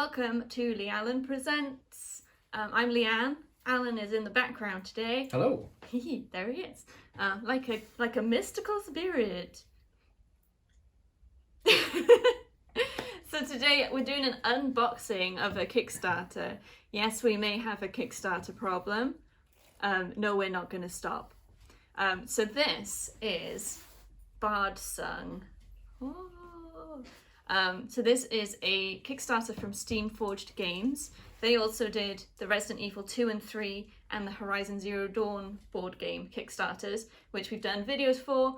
welcome to Leanne Presents. I'm Leanne. Alan is in the background today. Hello. There he is. Like a mystical spirit. So today we're doing an unboxing of a Kickstarter. Yes, we may have a Kickstarter problem. No, we're not going to stop. So this is Bardsung. Oh. So this is a Kickstarter from Steamforged Games. They also did the Resident Evil 2 and 3 and the Horizon Zero Dawn board game Kickstarters, which we've done videos for,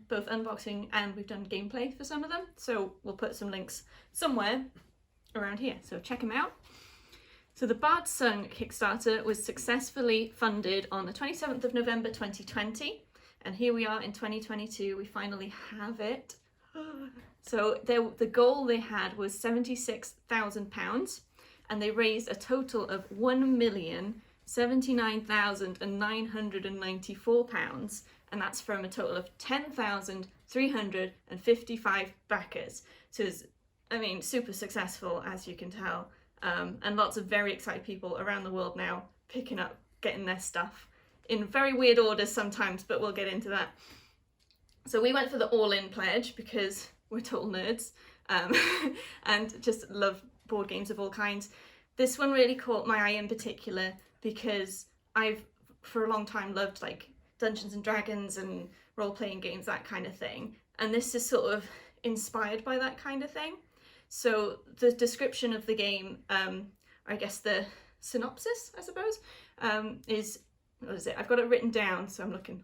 both unboxing and we've done gameplay for some of them. So we'll put some links somewhere around here, so check them out. So the Bardsung Kickstarter was successfully funded on the 27th of November 2020, and here we are in 2022, we finally have it. So the goal they had was £76,000, and they raised a total of £1,079,994, and that's from a total of 10,355 backers. So it's, super successful, as you can tell, and lots of very excited people around the world now picking up, getting their stuff in very weird orders sometimes, but we'll get into that. So we went for the all-in pledge because we're total nerds and just love board games of all kinds. This one really caught my eye in particular because I've for a long time loved like Dungeons and Dragons and role-playing games, that kind of thing. And this is sort of inspired by that kind of thing. So the description of the game, I guess the synopsis, I suppose, is, what is it? I've got it written down, so I'm looking.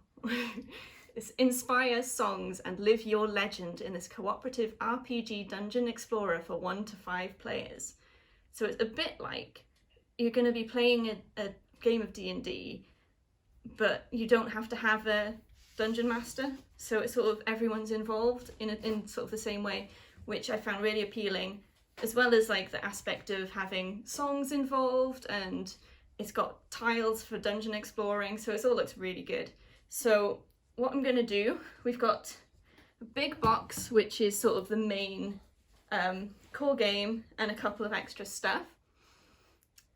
It's inspire songs and live your legend in this cooperative RPG dungeon explorer for 1 to 5 players. So it's a bit like you're going to be playing a game of D&D, but you don't have to have a dungeon master. So it's sort of everyone's involved in sort of the same way, which I found really appealing, as well as like the aspect of having songs involved, and it's got tiles for dungeon exploring. So it all looks really good. So what I'm going to do, we've got a big box, which is sort of the main core game, and a couple of extra stuff.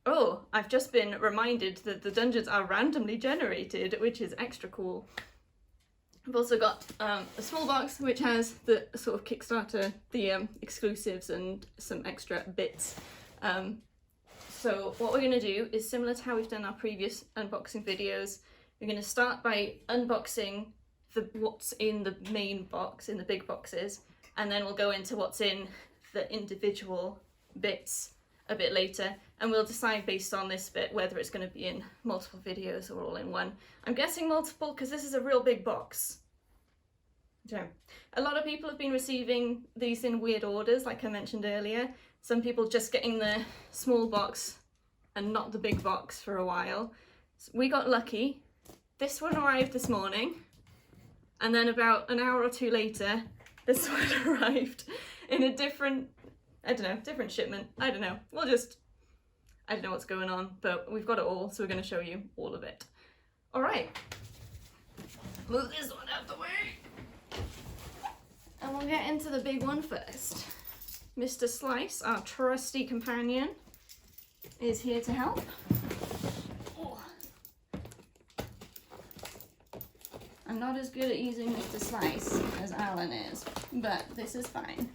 Oh, I've just been reminded that the dungeons are randomly generated, which is extra cool. I've also got a small box, which has the sort of Kickstarter, the exclusives and some extra bits. So what we're going to do is similar to how we've done our previous unboxing videos. We're going to start by unboxing what's in the main box, in the big boxes, and then we'll go into what's in the individual bits a bit later, and we'll decide based on this bit whether it's going to be in multiple videos or all in one. I'm guessing multiple because this is a real big box. So, a lot of people have been receiving these in weird orders, like I mentioned earlier. Some people just getting the small box and not the big box for a while. So we got lucky. This one arrived this morning, and then about an hour or two later, this one arrived in a different, different shipment. I don't know. I don't know what's going on, but we've got it all, so we're going to show you all of it. All right. Move this one out the way. And we'll get into the big one first. Mr. Slice, our trusty companion, is here to help. I'm not as good at using Mr. Slice as Alan is, but this is fine.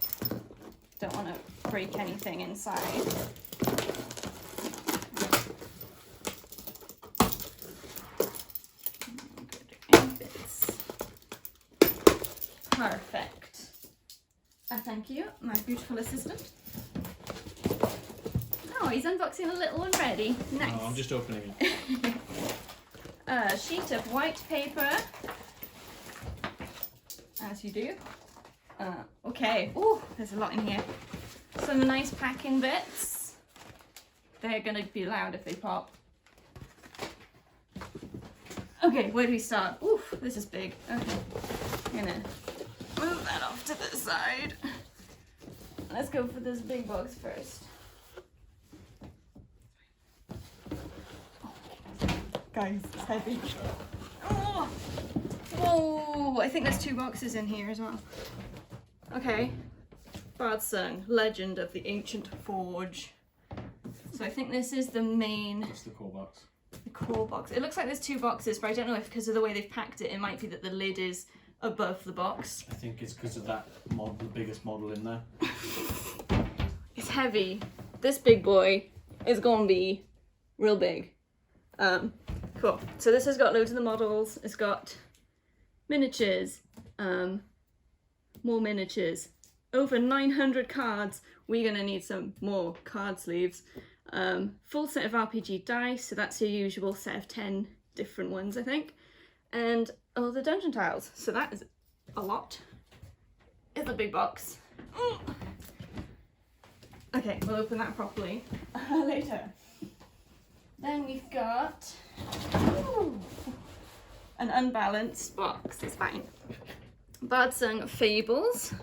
Don't want to break anything inside. Perfect. Thank you, my beautiful assistant. Oh, he's unboxing a little one ready. Nice. Oh, I'm just opening it. A sheet of white paper. As you do. Okay. Oh, there's a lot in here. Some nice packing bits. They're gonna be loud if they pop. Okay, where do we start? Oof, this is big. Okay. I'm gonna move that off to the side. Let's go for this big box first. Oh, guys, it's heavy. Oh. Whoa, I think there's 2 boxes in here as well. Okay, Bardsung, Legend of the Ancient Forge. So I think this is the main... That's the core box. The core box. It looks like there's 2 boxes, but I don't know if because of the way they've packed it, it might be that the lid is above the box. I think it's because of that mod, the biggest model in there. It's heavy. This big boy is gonna be real big. Cool. So this has got loads of the models. It's got miniatures, more miniatures, over 900 cards. We're gonna need some more card sleeves. Full set of RPG dice, so that's your usual set of 10 different ones, I think. And all the dungeon tiles, so that is a lot. It's a big box. Okay, we'll open that properly later. Then we've got an unbalanced box, it's fine. Bardsung Fables.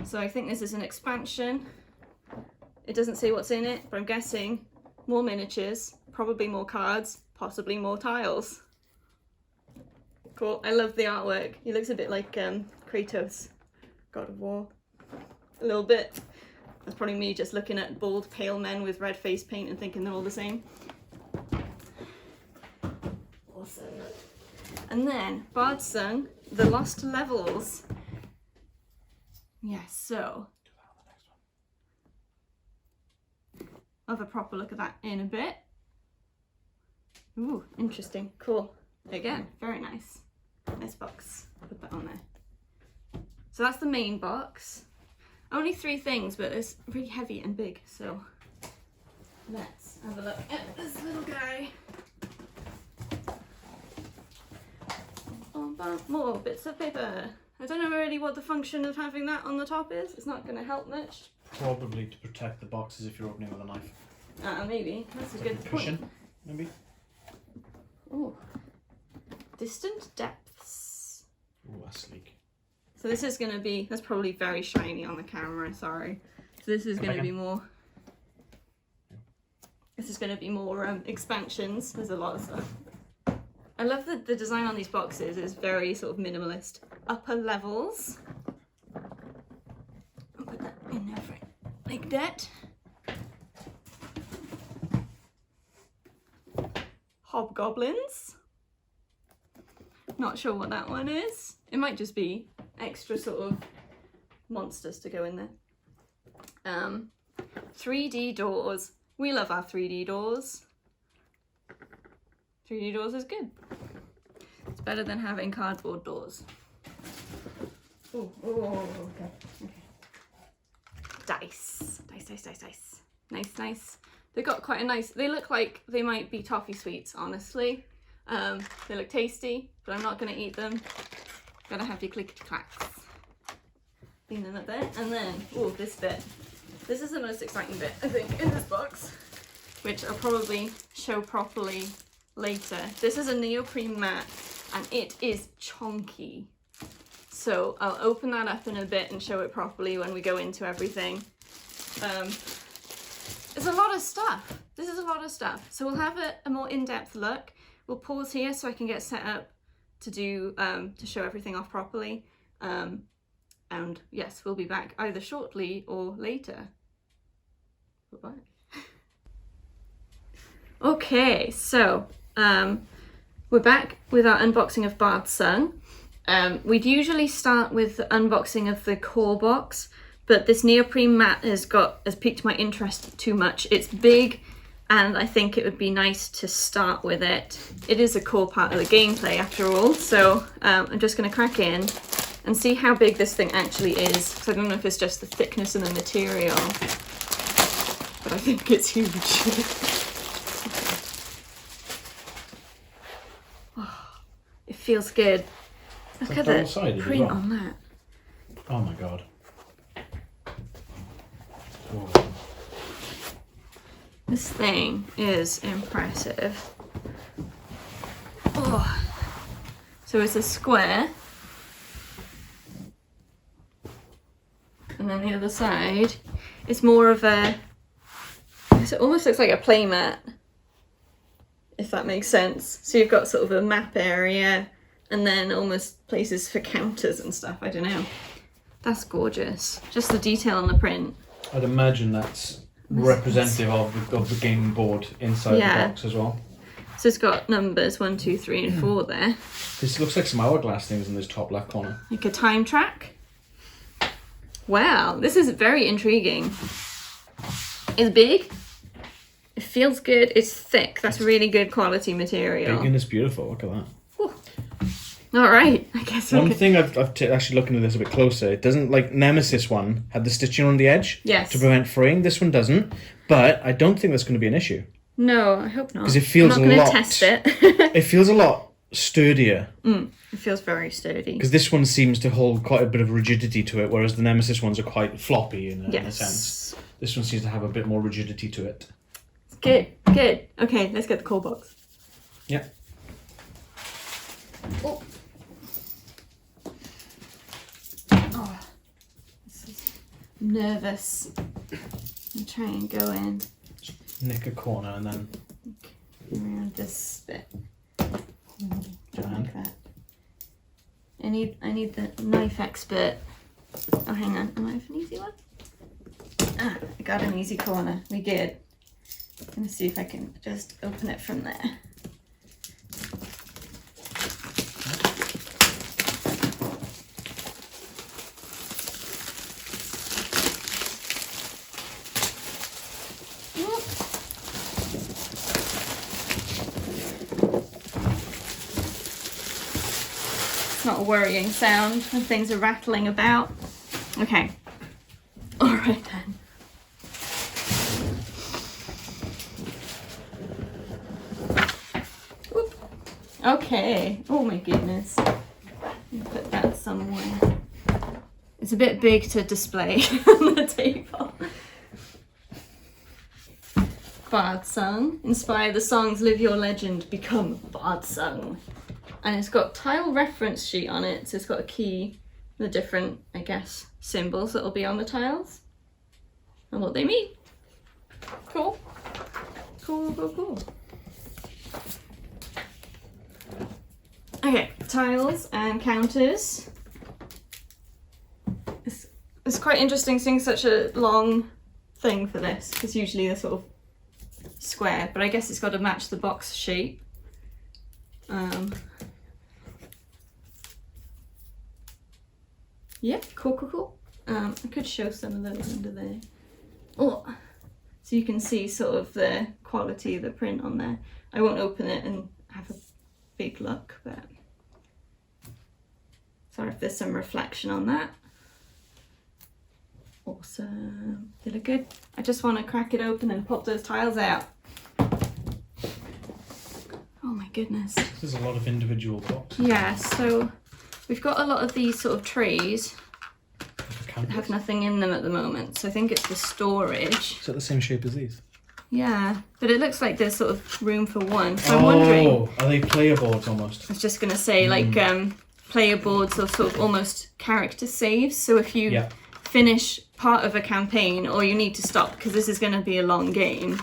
So I think this is an expansion. It doesn't say what's in it, but I'm guessing more miniatures, probably more cards, possibly more tiles. Cool, I love the artwork. He looks a bit like Kratos, God of War. A little bit. That's probably me just looking at bald, pale men with red face paint and thinking they're all the same. Awesome. And then, Bardsung, The Lost Levels. Yes, so... I'll have a proper look at that in a bit. Ooh, interesting. Cool. Again, very nice. Nice box. Put that on there. So that's the main box. Only 3 things, but it's really heavy and big, so let's have a look at this little guy. More bits of paper. I don't know really what the function of having that on the top is. It's not going to help much. Probably to protect the boxes if you're opening with a knife. Maybe. That's a good Cushion, point. maybe. Oh. Distant depths. Ooh, that's sleek. So this is going to be, that's probably very shiny on the camera, sorry. So this is going to be more, expansions. There's a lot of stuff. I love that the design on these boxes is very sort of minimalist. Upper levels. I'll put that in there for like that. Hobgoblins. Not sure what that one is. It might just be extra sort of monsters to go in there. 3D doors. We love our 3D doors. 3D doors is good. It's better than having cardboard doors. Oh, okay. Dice. Dice. Nice. They've got quite a nice, they look like they might be toffee sweets, honestly. They look tasty, but I'm not going to eat them. Gotta have your clickety clacks. Clean them up there. And then, this bit. This is the most exciting bit, I think, in this box, which I'll probably show properly later. This is a neoprene mat, and it is chonky. So I'll open that up in a bit and show it properly when we go into everything. It's a lot of stuff. This is a lot of stuff. So we'll have a more in-depth look. We'll pause here so I can get set up to do to show everything off properly. And yes, we'll be back either shortly or later. Bye-bye. Okay, so we're back with our unboxing of Bardsung. We'd usually start with the unboxing of the core box, but this neoprene mat has piqued my interest too much. It's big, and I think it would be nice to start with it. It is a core part of the gameplay after all, so I'm just going to crack in and see how big this thing actually is, because I don't know if it's just the thickness of the material, but I think it's huge. Oh, it feels good. Look at the print on that. Oh my god. Whoa. This thing is impressive. Oh. So it's a square. And then the other side is more of a, it almost looks like a play mat, if that makes sense. So you've got sort of a map area and then almost places for counters and stuff. I don't know. That's gorgeous. Just the detail on the print. I'd imagine that's representative of the game board inside the box as well. So it's got numbers 1, 2, 3, and 4 there. This looks like some hourglass things in this top left corner. Like a time track. Wow, this is very intriguing. It's big. It feels good. It's thick. That's really good quality material. Big and it's beautiful. Look at that. All right, I guess. One thing I've actually looking at this a bit closer. It doesn't, like Nemesis one had the stitching on the edge to prevent fraying. This one doesn't, but I don't think that's going to be an issue. No, I hope not. Because it feels I'm not going to test it. It feels a lot sturdier. It feels very sturdy. Because this one seems to hold quite a bit of rigidity to it, whereas the Nemesis ones are quite floppy in a sense. This one seems to have a bit more rigidity to it. Good, good. Okay, let's get the core box. Yeah. Oh. Nervous. I'm trying to go in. Nick a corner and then around this bit. Like that. I need the knife expert. Oh, hang on. Am I have an easy one? Ah, I got an easy corner. We good. I'm gonna see if I can just open it from there. Not a worrying sound when things are rattling about. Okay. All right then. Whoop. Okay. Oh my goodness. Put that somewhere. It's a bit big to display on the table. Bardsung. Inspire the songs, live your legend, become Bardsung. And it's got tile reference sheet on it, so it's got a key, the different, I guess, symbols that will be on the tiles and what they mean. Cool. Cool, cool, cool. Okay, tiles and counters. It's quite interesting seeing such a long thing for this, because usually they're sort of square, but I guess it's got to match the box shape. Yeah, cool, cool, cool. I could show some of those under there. Oh, so you can see sort of the quality of the print on there. I won't open it and have a big look, but sorry if there's some reflection on that. Awesome. They look good. I just want to crack it open and pop those tiles out. Oh my goodness. There's a lot of individual boxes. Yeah, so we've got a lot of these sort of trays that have nothing in them at the moment. So I think it's the storage. Is that the same shape as these? Yeah, but it looks like there's sort of room for one. So I'm wondering. Are they player boards almost? I was just going to say like player boards or sort of almost character saves. So if you finish part of a campaign or you need to stop because this is going to be a long game,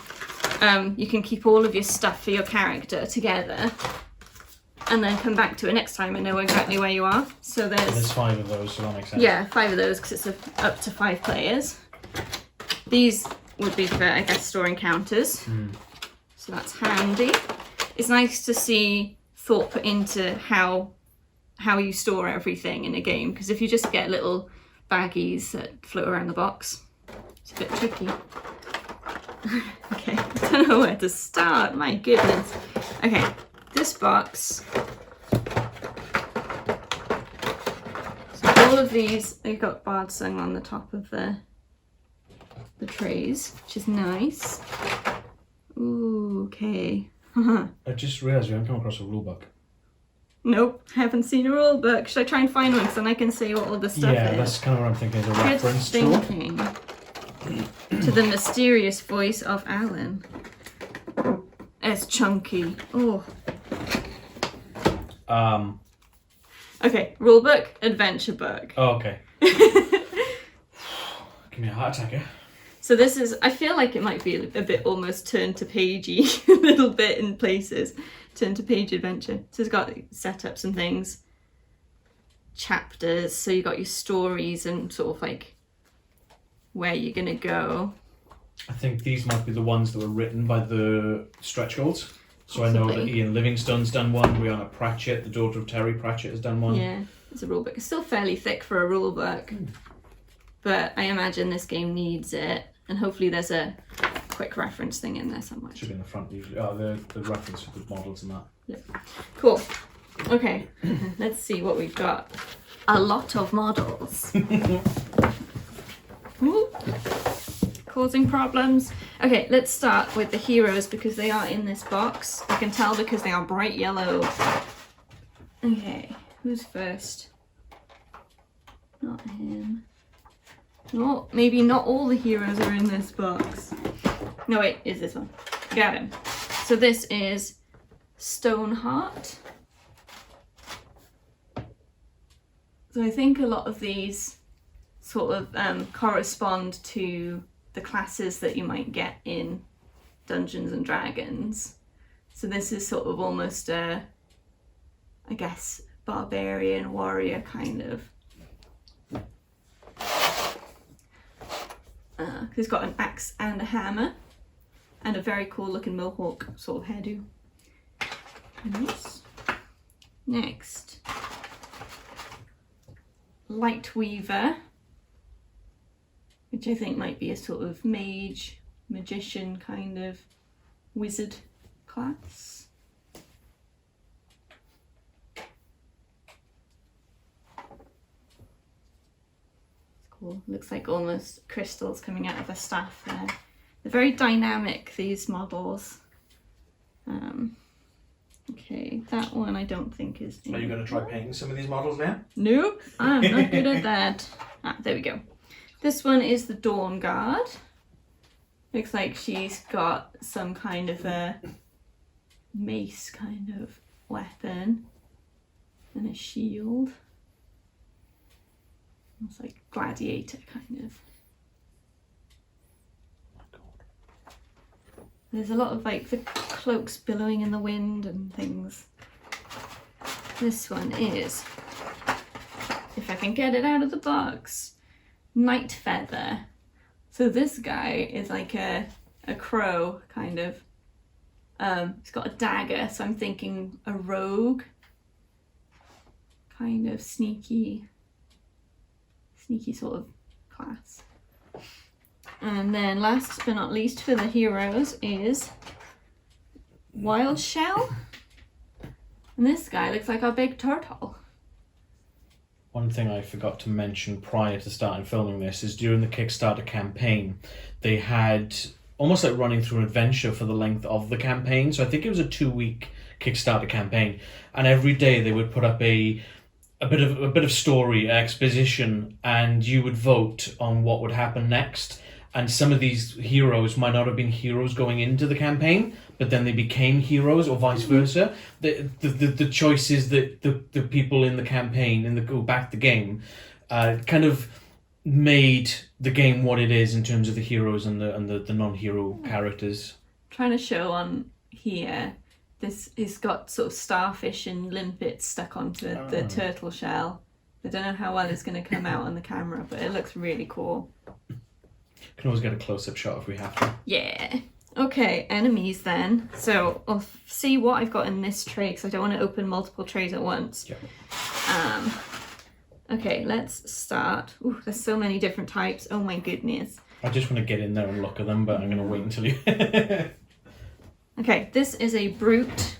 you can keep all of your stuff for your character together and then come back to it next time and know exactly where you are. So there's 5 of those, so that makes sense. Yeah, 5 of those because it's up to 5 players. These would be for, I guess, storing counters. So that's handy. It's nice to see thought put into how you store everything in a game, because if you just get little baggies that float around the box, it's a bit tricky. Okay, I don't know where to start, my goodness. Okay, this box. So all of these, they've got Bardsung on the top of the trays, which is nice. Ooh, okay. I just realised we haven't come across a rule book. Nope, haven't seen a rule book. Should I try and find one so then I can see what all the stuff is? Yeah, that's kind of what I'm thinking, as a reference tool. To the mysterious voice of Alan. It's chunky. Oh. Okay, rule book, adventure book. Oh, okay. Give me a heart attack, yeah? So this is, I feel like it might be a bit almost turn to pagey, a little bit in places. Turn to page adventure. So it's got setups and things. Chapters, so you got your stories and sort of like where you're gonna go. I think these might be the ones that were written by the stretch goals. So I know that Possibly. Ian Livingstone's done one, Brianna Pratchett, the daughter of Terry Pratchett, has done one. Yeah, it's a rule book. It's still fairly thick for a rule book. But I imagine this game needs it. And hopefully there's a quick reference thing in there somewhere. Should be in the front usually. Oh, the reference for the models and that. Yeah. Cool. Okay, let's see what we've got. A lot of models. Ooh. Causing problems. Okay, let's start with the heroes because they are in this box. I can tell because they are bright yellow. Okay, who's first? Not him. Oh, maybe not all the heroes are in this box. No, wait, is this one? Got him. So this is Stoneheart. So I think a lot of these sort of correspond to the classes that you might get in Dungeons and Dragons. So this is sort of almost a, I guess, barbarian warrior kind of. He's got an axe and a hammer and a very cool looking mohawk sort of hairdo. Nice. Next, Lightweaver, which I think might be a sort of mage, magician kind of wizard class. Cool. Looks like almost crystals coming out of a staff there. They're very dynamic, these models. Okay, that one I don't think is... Are you going to try painting some of these models now? No, I'm not good at that. Ah, there we go. This one is the Dawn Guard. Looks like she's got some kind of a mace kind of weapon and a shield. It's like gladiator kind of. There's a lot of like the cloaks billowing in the wind and things. This one is, if I can get it out of the box, Night Feather. So this guy is like a crow kind of. He's got a dagger, so I'm thinking a rogue. Kind of sneaky sort of class. And then last but not least for the heroes is Wild Shell. And this guy looks like a big turtle. One thing I forgot to mention prior to starting filming this is during the Kickstarter campaign, they had almost like running through an adventure for the length of the campaign. So I think it was a 2-week Kickstarter campaign, and every day they would put up a bit of story, exposition, and you would vote on what would happen next. And some of these heroes might not have been heroes going into the campaign, but then they became heroes, or vice versa. The choices that the people in the campaign, in the go back the game, kind of made the game what it is in terms of the heroes and the non-hero characters. Trying to show on here, this has got sort of starfish and limpets stuck onto the turtle shell. I don't know how well it's going to come out on the camera, but it looks really cool. Can always get a close-up shot if we have to. Yeah. Okay, enemies then. So I'll see what I've got in this tray because I don't want to open multiple trays at once. Yeah. Okay, let's start. Ooh, there's so many different types. Oh my goodness. I just want to get in there and look at them, but I'm going to wait until you... Okay, this is a brute.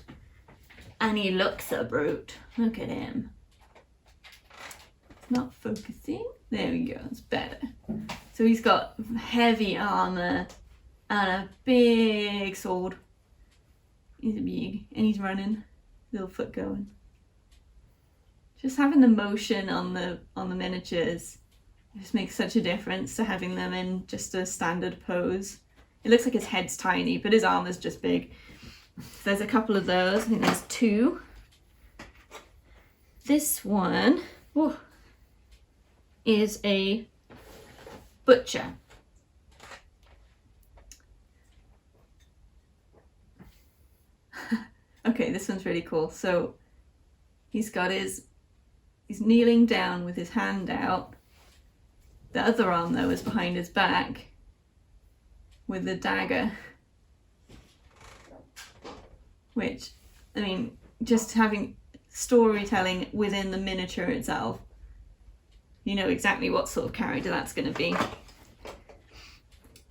And he looks a brute. Look at him. It's not focusing. There we go, it's better. So he's got heavy armor and a big sword. He's big and he's running, little foot going. Just having the motion on the miniatures just makes such a difference to having them in just a standard pose. It looks like his head's tiny, but his armor's just big. So there's a couple of those. I think there's 2. This one is a butcher. Okay, this one's really cool. So he's kneeling down with his hand out. The other arm though is behind his back with the dagger. Which, I mean, just having storytelling within the miniature itself, you know exactly what sort of character that's going to be.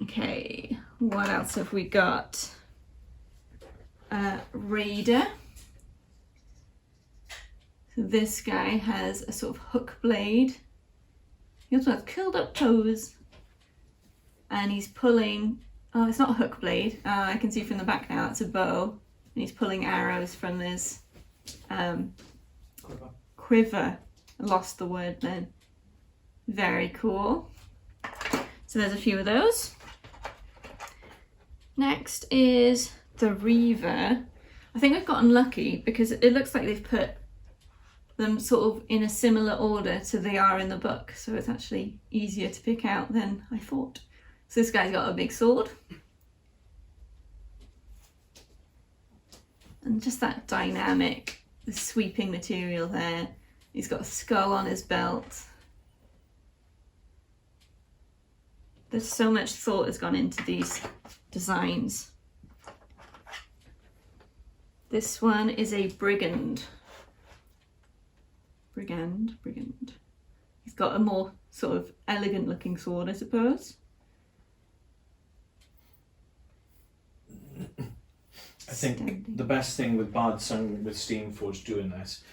Okay, what else have we got? Raider. So this guy has a sort of hook blade. He also has curled up toes. And he's pulling, oh, it's not a hook blade. I can see from the back now, it's a bow. And he's pulling arrows from his quiver. I lost the word then. Very cool. So there's a few of those. Next is the Reaver. I think I've gotten lucky because it looks like they've put them sort of in a similar order to they are in the book. So it's actually easier to pick out than I thought. So this guy's got a big sword. And just that dynamic, the sweeping material there. He's got a skull on his belt. There's so much thought has gone into these designs. This one is a brigand. Brigand. He's got a more sort of elegant looking sword, I suppose. I think the best thing with Bardsung, with Steamforged doing this,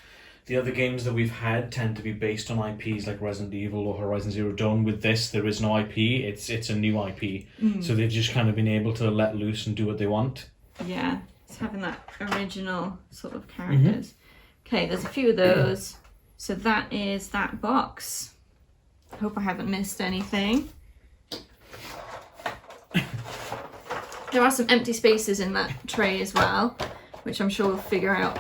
the other games that we've had tend to be based on IPs like Resident Evil or Horizon Zero Dawn. With this, there is no IP, it's a new IP. So they've just kind of been able to let loose and do what they want. Yeah, it's having that original sort of characters. Okay, there's a few of those. So that is that box. I hope I haven't missed anything. There are some empty spaces in that tray as well, which I'm sure we'll figure out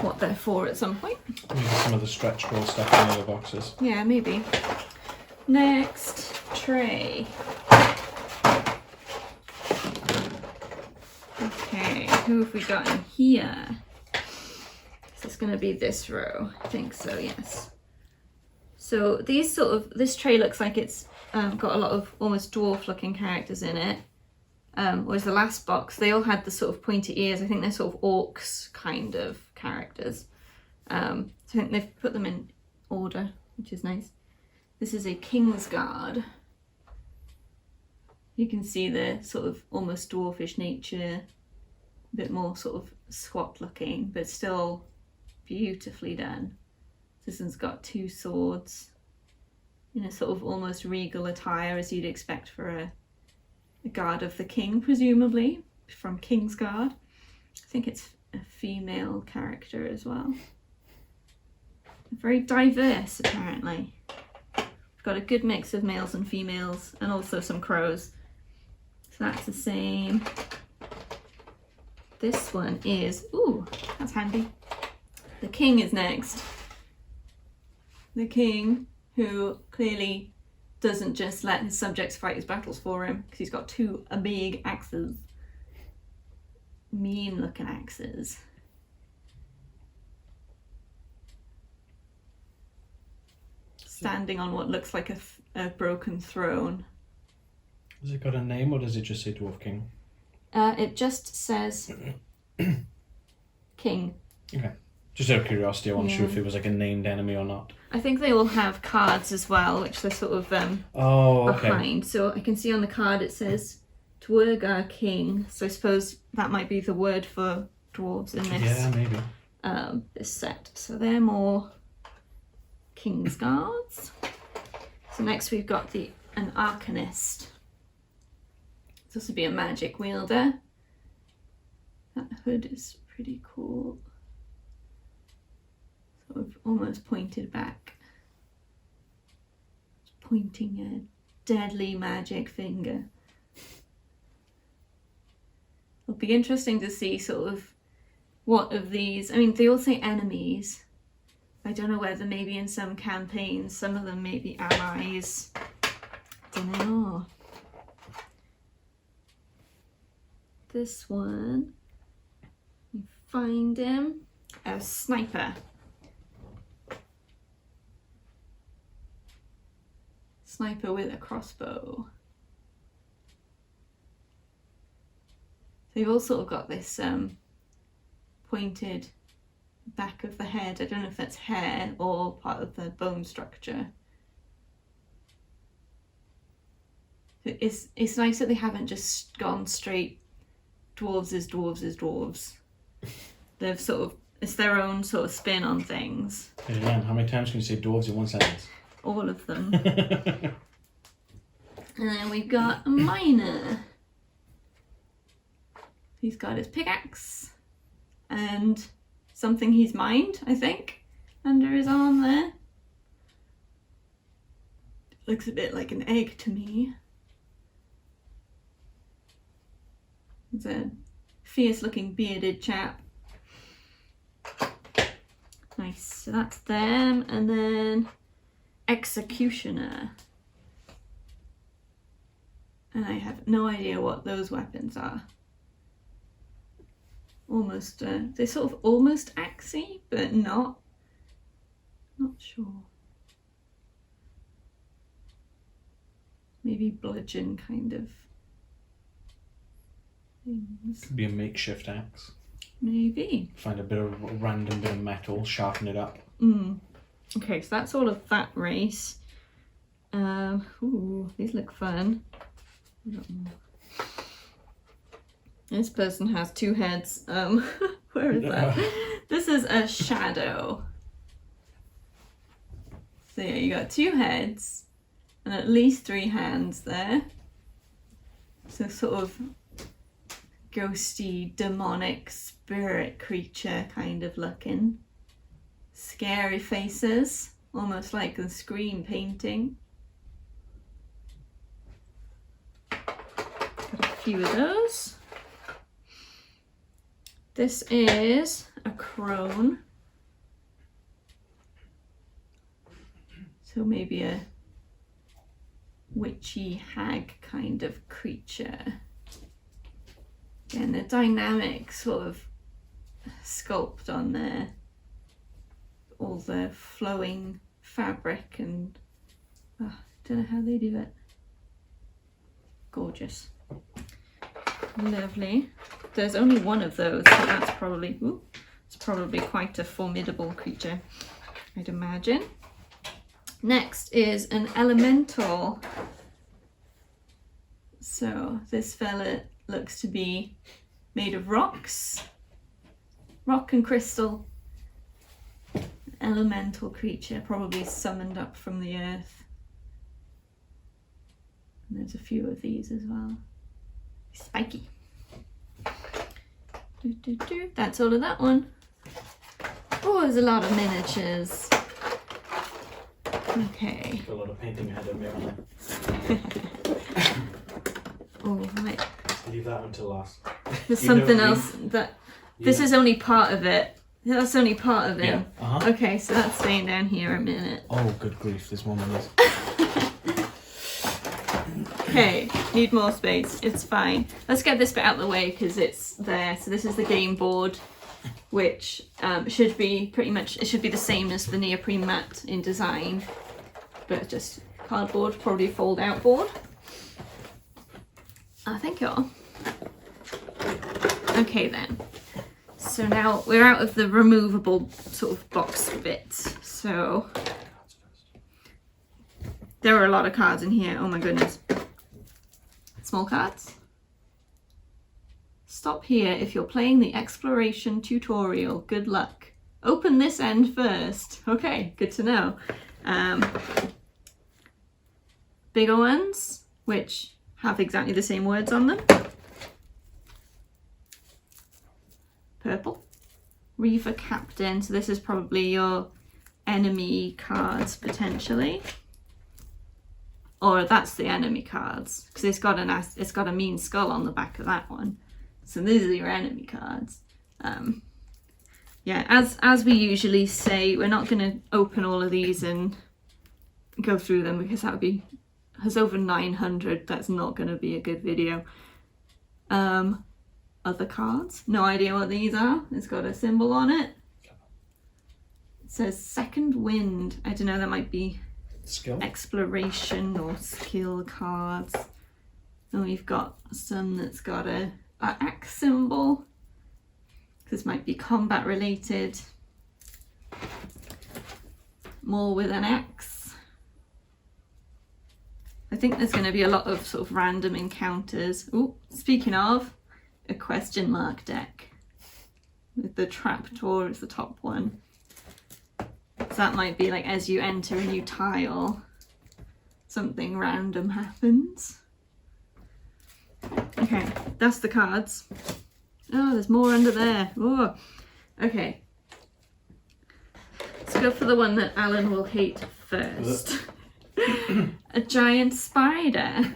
what they're for at some point. Maybe some of the stretch goal stuff in the other boxes. Yeah, maybe. Next tray. Okay, who have we got in here? Is this going to be this row? I think so, yes. So these this tray looks like it's got a lot of almost dwarf looking characters in it. Whereas the last box, they all had the sort of pointy ears. I think they're sort of orcs kind of characters. So I think they've put them in order, which is nice. This is a Kingsguard. You can see the sort of almost dwarfish nature, a bit more sort of squat looking, but still beautifully done. This one's got two swords in a sort of almost regal attire as you'd expect for a guard of the king, presumably from Kingsguard. I think it's a female character as well. Very diverse, apparently. We've got a good mix of males and females, and also some crows. So that's the same. This one is, ooh, that's handy. The king is next. The king, who clearly doesn't just let his subjects fight his battles for him, because he's got two big axes. Mean looking axes. Standing on what looks like a broken throne. Has it got a name or does it just say Dwarf King? It just says king. Okay. Just out of curiosity, I wasn't sure if it was like a named enemy or not. I think they all have cards as well, which they're sort of behind. So I can see on the card it says Dwergar King. So I suppose that might be the word for dwarves in this. Yeah, maybe. This set. So they're more Kingsguards. So next we've got an Arcanist. This would be a magic wielder. That hood is pretty cool. Sort of almost pointed back. Pointing a deadly magic finger. It'll be interesting to see sort of what of these, I mean, they all say enemies. I don't know whether maybe in some campaigns, some of them may be allies. I don't know. This one, you find him, a sniper. Sniper with a crossbow. They've all sort of got this pointed back of the head. I don't know if that's hair or part of the bone structure. It's nice that they haven't just gone straight dwarves is dwarves is dwarves. They've sort of, it's their own sort of spin on things. Hey, Leanne, how many times can you say dwarves in one sentence? All of them. And then we've got a miner. He's got his pickaxe and something he's mined, I think, under his arm there. Looks a bit like an egg to me. It's a fierce looking bearded chap. Nice, so that's them. And then executioner. And I have no idea what those weapons are. Almost, they're sort of almost axey, but not sure. Maybe bludgeon kind of things. Could be a makeshift axe. Maybe. Find a random bit of metal, sharpen it up. Okay, so that's all of that race. Ooh, these look fun. This person has two heads. Where is that? This is a shadow. So yeah, you got two heads and at least three hands there. So sort of ghosty, demonic spirit creature kind of looking. Scary faces, almost like a screen painting. Got a few of those. This is a crone. So maybe a witchy hag kind of creature. Again, a dynamic sort of sculpt on there. All the flowing fabric and I don't know how they do it. Gorgeous. Lovely. There's only one of those, so that's probably it's probably quite a formidable creature, I'd imagine. Next is an elemental. So this fella looks to be made of rocks, rock and crystal. Elemental creature, probably summoned up from the earth. And there's a few of these as well. Spiky. That's all of that one. Oh, there's a lot of miniatures. Okay. A lot of painting ahead of me on there. Oh, right. Leave that until last. There's something else that... This is only part of it. That's only part of it. Yeah. Okay, so that's staying down here a minute. Oh, good grief, there's 1 minute. Okay, need more space. It's fine. Let's get this bit out of the way because it's there. So this is the game board, which should be pretty much, it should be the same as the neoprene mat in design, but just cardboard, probably fold out board. I think you're. Okay then. So now we're out of the removable sort of box bit. So there are a lot of cards in here. Oh my goodness. Small cards. Stop here if you're playing the exploration tutorial. Good luck. Open this end first. Okay, good to know. Bigger ones, which have exactly the same words on them. Purple. Reaver Captain. So this is probably your enemy cards potentially. Or that's the enemy cards, because it's got a mean skull on the back of that one. So these are your enemy cards. Yeah, as we usually say, we're not going to open all of these and go through them because that would be, has over 900. That's not going to be a good video. Other cards, no idea what these are. It's got a symbol on it. It says Second Wind. I don't know, that might be Skill? Exploration or skill cards. And we've got some that's got a an axe symbol. This might be combat related. More with an axe. I think there's going to be a lot of sort of random encounters. Oh, speaking of, a question mark deck with the trapdoor as the top one. So that might be like as you enter a new tile, something random happens. Okay, that's the cards. Oh, there's more under there. Oh, okay. Let's go for the one that Alan will hate first. A giant spider.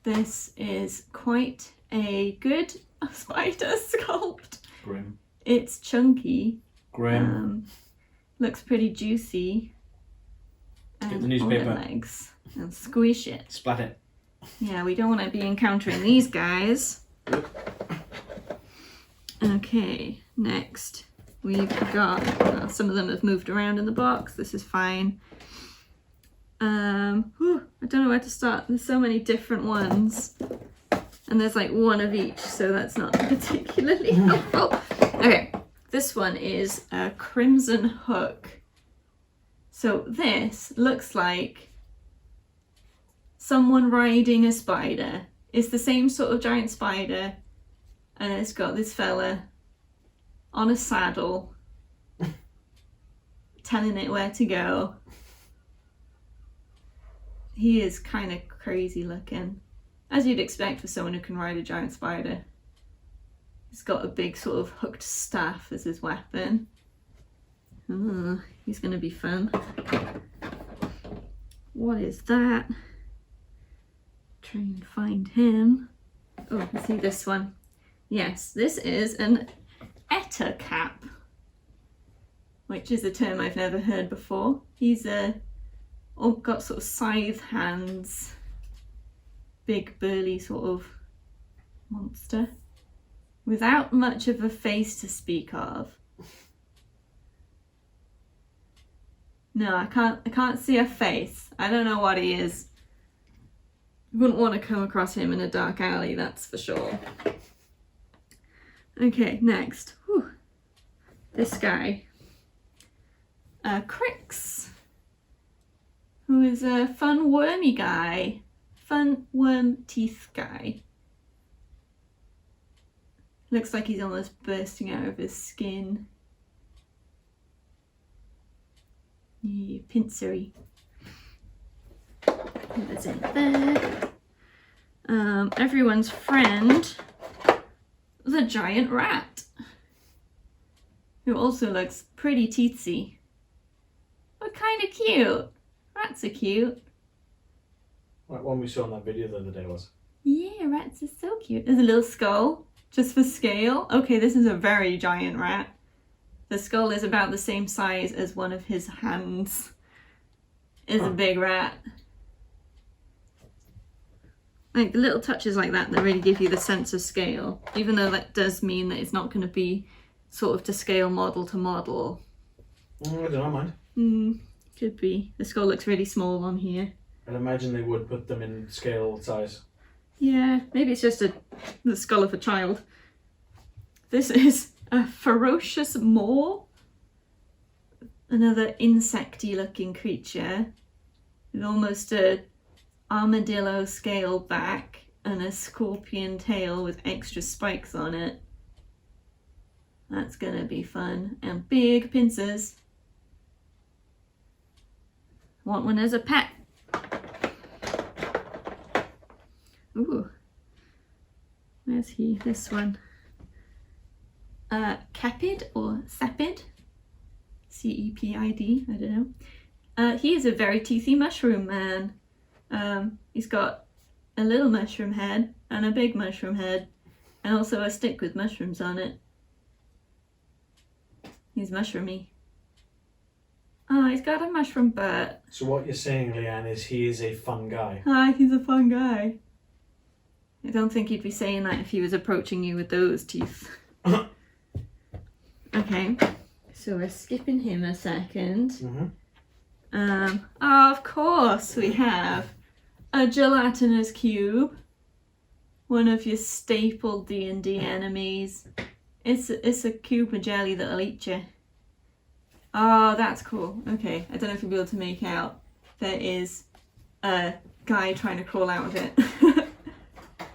This is quite a good spider sculpt. Grim. It's chunky. Grim. Looks pretty juicy. Get the newspaper. On the legs. And squish it. Splat it. Yeah, we don't want to be encountering these guys. Okay, next we've got, some of them have moved around in the box. This is fine. I don't know where to start. There's so many different ones. And there's like one of each, so that's not particularly helpful. Okay, this one is a Crimson Hook. So this looks like someone riding a spider. It's the same sort of giant spider, and it's got this fella on a saddle telling it where to go. He is kind of crazy looking, as you'd expect for someone who can ride a giant spider. He's got a big sort of hooked staff as his weapon. Oh, he's going to be fun. What is that? Try and find him. Oh, let's see this one. Yes, this is an Etta cap, which is a term I've never heard before. He's got sort of scythe hands, big burly sort of monster, without much of a face to speak of. No, I can't see a face. I don't know what he is. You wouldn't want to come across him in a dark alley, that's for sure. Okay, next. Whew. This guy. Crix, who is a fun wormy guy. Fun worm teeth guy. Looks like he's almost bursting out of his skin. Yeah, pincery. What's in there? Everyone's friend, the giant rat, who also looks pretty teetsy, but kind of cute. Rats are cute. Like one we saw in that video the other day was. Yeah, rats are so cute. There's a little skull, just for scale. Okay, this is a very giant rat. The skull is about the same size as one of his hands. It's a big rat. Like the little touches like that really give you the sense of scale, even though that does mean that it's not going to be sort of to scale model to model. I don't mind. Could be. The skull looks really small on here. I'd imagine they would put them in scale size. Yeah, maybe it's just the skull of a child. This is a ferocious maw. Another insecty looking creature with almost a armadillo scale back and a scorpion tail with extra spikes on it. That's gonna be fun. And big pincers. Want one as a pet. Ooh. Where's he? This one. Cepid or Cepid? C-E-P-I-D, I don't know. He is a very teethy mushroom man. He's got a little mushroom head and a big mushroom head, and also a stick with mushrooms on it. He's mushroomy. Oh, he's got a mushroom butt. So what you're saying, Leanne, is he is a fun guy. Hi, he's a fun guy. I don't think he'd be saying that if he was approaching you with those teeth. Okay, so we're skipping him a second. Oh, of course we have a gelatinous cube. one of your staple D&D enemies. It's a cube of jelly that'll eat you. Oh, that's cool. Okay, I don't know if you'll be able to make out. There is a guy trying to crawl out of it.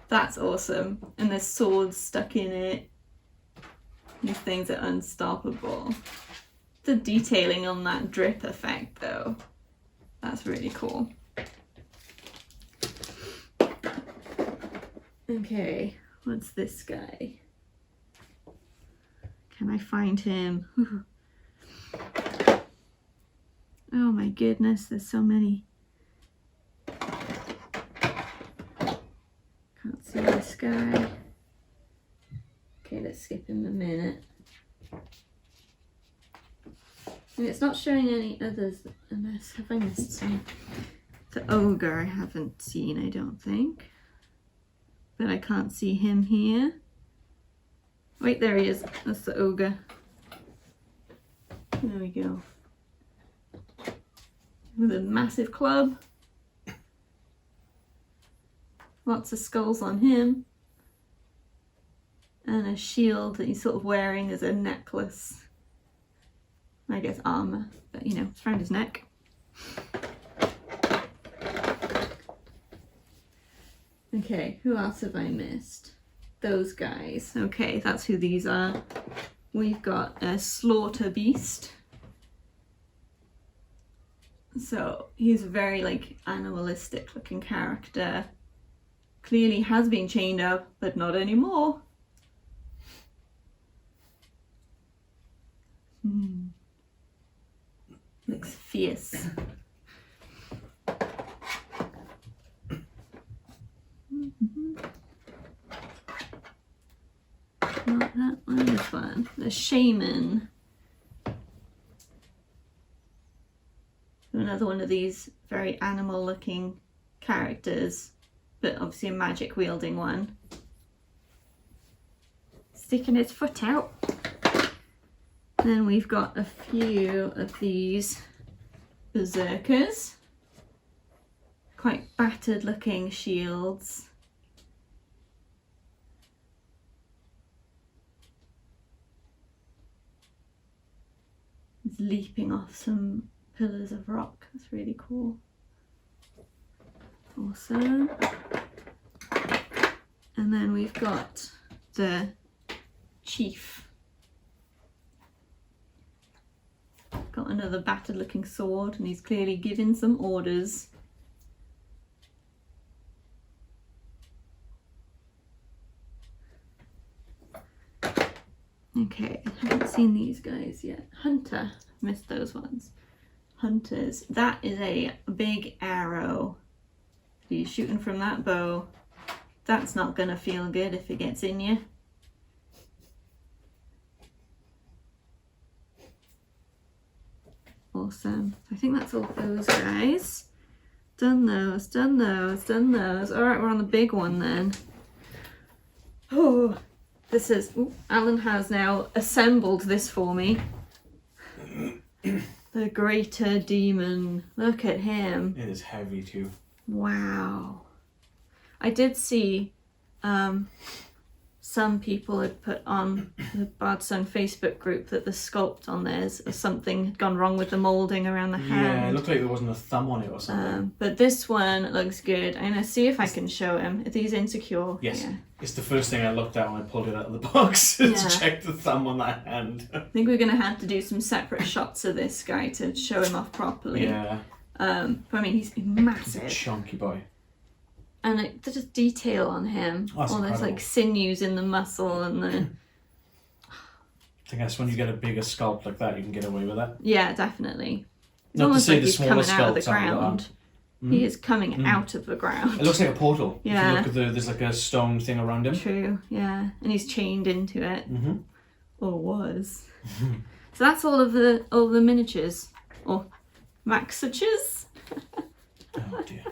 That's awesome. And there's swords stuck in it. These things are unstoppable. The detailing on that drip effect though, that's really cool. Okay, what's this guy? Can I find him? Oh my goodness, there's so many. Can't see this guy. Okay, let's skip him a minute. And it's not showing any others unless, have I missed some? The ogre I haven't seen, I don't think. But I can't see him here. Wait, there he is. That's the ogre. There we go. With a massive club. Lots of skulls on him. And a shield that he's sort of wearing as a necklace. I guess armour, but you know, it's around his neck. Okay, who else have I missed? Those guys. Okay, that's who these are. We've got a slaughter beast. So he's a very like animalistic looking character. Clearly has been chained up, but not anymore. Looks fierce. Not that one, this one. The shaman. Another one of these very animal looking characters, but obviously a magic wielding one. Sticking its foot out. Then we've got a few of these berserkers. Quite battered looking shields. He's leaping off some pillars of rock. That's really cool. Awesome. And then we've got the chief. Got another battered looking sword and he's clearly giving some orders. Okay, I haven't seen these guys yet. Hunter, missed those ones. Hunters, that is a big arrow. He's shooting from that bow. That's not gonna feel good if it gets in you. Awesome. I think that's all those guys. Done those, done those, done those. All right, we're on the big one then. Oh, this is, ooh, Alan has now assembled this for me. The greater demon. Look at him. It is heavy too. Wow. I did see some people had put on the Bardsung Facebook group that the sculpt on theirs or something had gone wrong with the moulding around the hand. Yeah, it looked like there wasn't a thumb on it or something. But this one looks good. I'm going to see if I can show him. Are these insecure? Yes. Yeah. It's the first thing I looked at when I pulled it out of the box Yeah. to check the thumb on that hand. I think we're going to have to do some separate shots of this guy to show him off properly. Yeah. But I mean, he's He's massive. a chunky boy. And like, there's just detail on him. Oh, that's all those incredible. like sinews in the muscle and the... I think that's when you get a bigger sculpt like that, you can get away with that. Yeah, definitely. It's Not to almost say like the he's smaller coming out of the sculpts aren't ground. Mm. He is coming out of the ground. It looks like a portal. If Yeah. you look at there's like a stone thing around him. True, yeah. And he's chained into it. Mm-hmm. Or was. So that's all of the miniatures. Or maxages. Oh dear.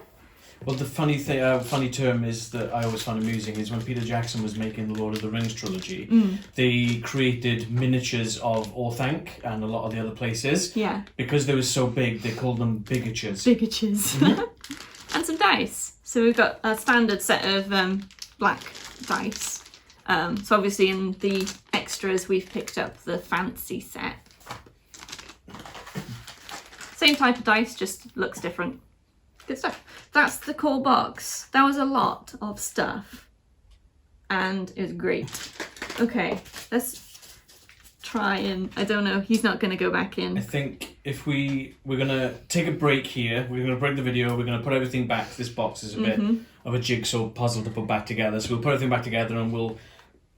Well, the funny term is that I always find amusing is when Peter Jackson was making the Lord of the Rings trilogy, they created miniatures of Orthanc and a lot of the other places. Yeah. Because they were so big, they called them bigatures. Bigatures. And some dice. So we've got a standard set of black dice. So obviously in the extras we've picked up the fancy set. Same type of dice, just looks different. Good stuff. That's the core box. That was a lot of stuff. And it was great. Okay, let's try and, I don't know, he's not going to go back in. I think if we're going to take a break here, we're going to break the video, we're going to put everything back. This box is a bit of a jigsaw puzzle to put back together. So we'll put everything back together and we'll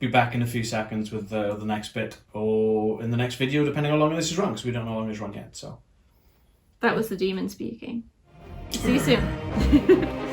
be back in a few seconds with the next bit, or in the next video, depending on how long this is run, because we don't know how long it's run yet. So that was the demon speaking. See you soon.